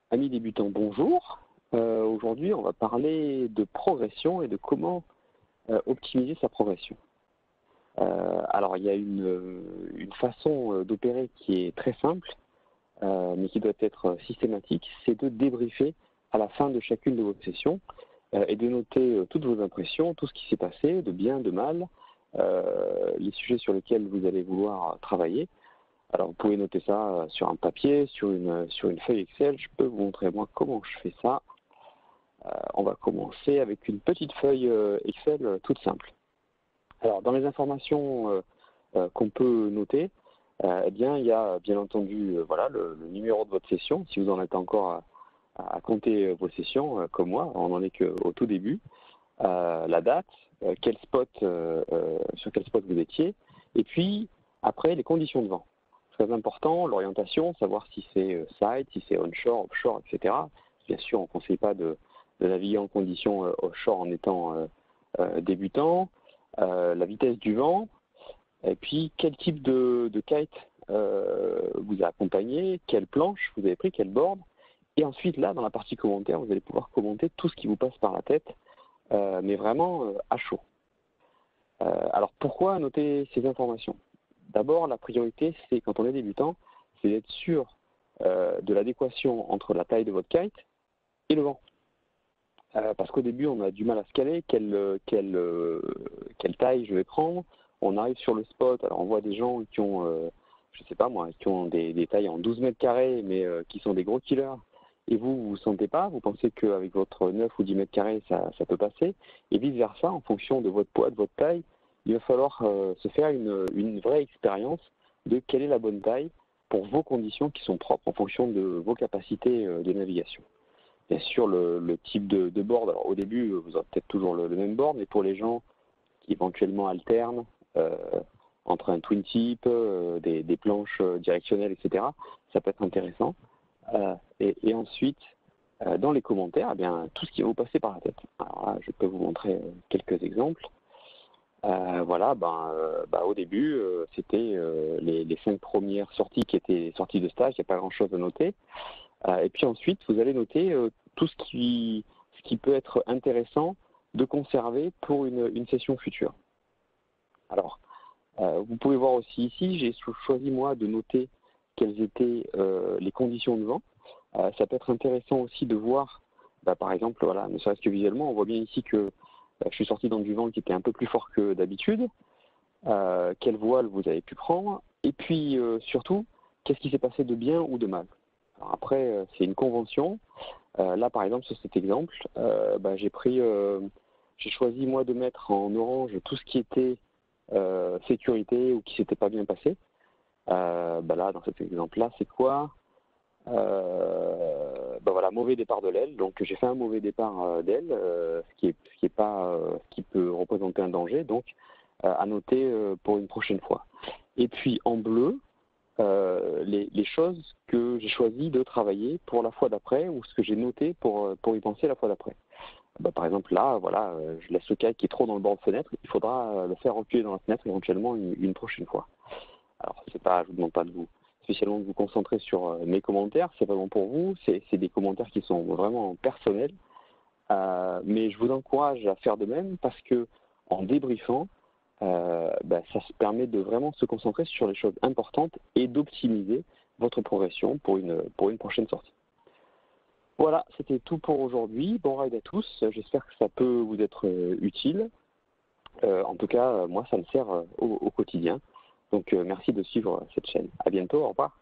Amis débutants, bonjour. Aujourd'hui, on va parler de progression et de comment optimiser sa progression. Alors, il y a une façon d'opérer qui est très simple, mais qui doit être systématique, c'est de débriefer à la fin de chacune de vos sessions et de noter toutes vos impressions, tout ce qui s'est passé, de bien, de mal, les sujets sur lesquels vous allez vouloir travailler. Alors, vous pouvez noter ça sur un papier, sur une feuille Excel. Je peux vous montrer moi comment je fais ça. On va commencer avec une petite feuille Excel toute simple. Alors, dans les informations qu'on peut noter, eh bien, il y a bien entendu voilà, le numéro de votre session, si vous en êtes encore à compter vos sessions, comme moi, on n'en est qu'au tout début, la date, sur quel spot vous étiez, et puis après les conditions de vent. Très important, l'orientation, savoir si c'est side, si c'est onshore, offshore, etc. Bien sûr, on ne conseille pas de naviguer en conditions offshore en étant débutant, la vitesse du vent, et puis quel type de kite vous a accompagné, quelle planche vous avez pris, quel board, et ensuite là, dans la partie commentaire, vous allez pouvoir commenter tout ce qui vous passe par la tête, mais vraiment à chaud. Alors pourquoi noter ces informations ? D'abord, la priorité, c'est quand on est débutant, c'est d'être sûr de l'adéquation entre la taille de votre kite et le vent. Parce qu'au début, on a du mal à se caler, quelle taille je vais prendre. On arrive sur le spot, alors on voit des gens qui ont, je sais pas moi, qui ont des tailles en 12 mètres carrés, mais qui sont des gros killers. Et vous ne sentez pas, vous pensez qu'avec votre 9 ou 10 mètres carrés, ça peut passer. Et vice-versa, en fonction de votre poids, de votre taille, il va falloir se faire une vraie expérience de quelle est la bonne taille pour vos conditions qui sont propres en fonction de vos capacités de navigation. Bien sûr, le type de board, alors au début, vous aurez peut-être toujours le même board, mais pour les gens qui éventuellement alternent entre un twin tip, des planches directionnelles, etc., ça peut être intéressant. Et ensuite, dans les commentaires, eh bien, tout ce qui va vous passer par la tête. Alors là, je peux vous montrer quelques exemples. Voilà, au début, c'était les 5 premières sorties qui étaient sorties de stage, il n'y a pas grand-chose à noter. Et puis ensuite, vous allez noter tout ce qui peut être intéressant de conserver pour une session future. Alors, vous pouvez voir aussi ici, j'ai choisi moi de noter quelles étaient les conditions de vent. Ça peut être intéressant aussi de voir, par exemple, voilà, ne serait-ce que visuellement, on voit bien ici que je suis sorti dans du vent qui était un peu plus fort que d'habitude. Quelle voile vous avez pu prendre, et puis surtout, qu'est-ce qui s'est passé de bien ou de mal. Alors après, c'est une convention. Là, par exemple, sur cet exemple, j'ai choisi moi de mettre en orange tout ce qui était sécurité ou qui s'était pas bien passé. Là, dans cet exemple-là, c'est quoi ? Voilà, mauvais départ de l'aile. Donc j'ai fait un mauvais départ d'aile, ce qui peut représenter un danger. Donc à noter pour une prochaine fois. Et puis en bleu, les choses que j'ai choisi de travailler pour la fois d'après ou ce que j'ai noté pour y penser la fois d'après. Par exemple là, voilà, je laisse le kite qui est trop dans le bord de fenêtre, il faudra le faire reculer dans la fenêtre éventuellement une prochaine fois. Alors je vous demande pas de vous spécialement de vous concentrer sur mes commentaires, c'est vraiment pour vous, c'est des commentaires qui sont vraiment personnels, mais je vous encourage à faire de même parce que en débriefant, ça se permet de vraiment se concentrer sur les choses importantes et d'optimiser votre progression pour une prochaine sortie. Voilà, c'était tout pour aujourd'hui. Bon ride à tous. J'espère que ça peut vous être utile. En tout cas, moi, ça me sert au quotidien. Donc, merci de suivre cette chaîne. À bientôt. Au revoir.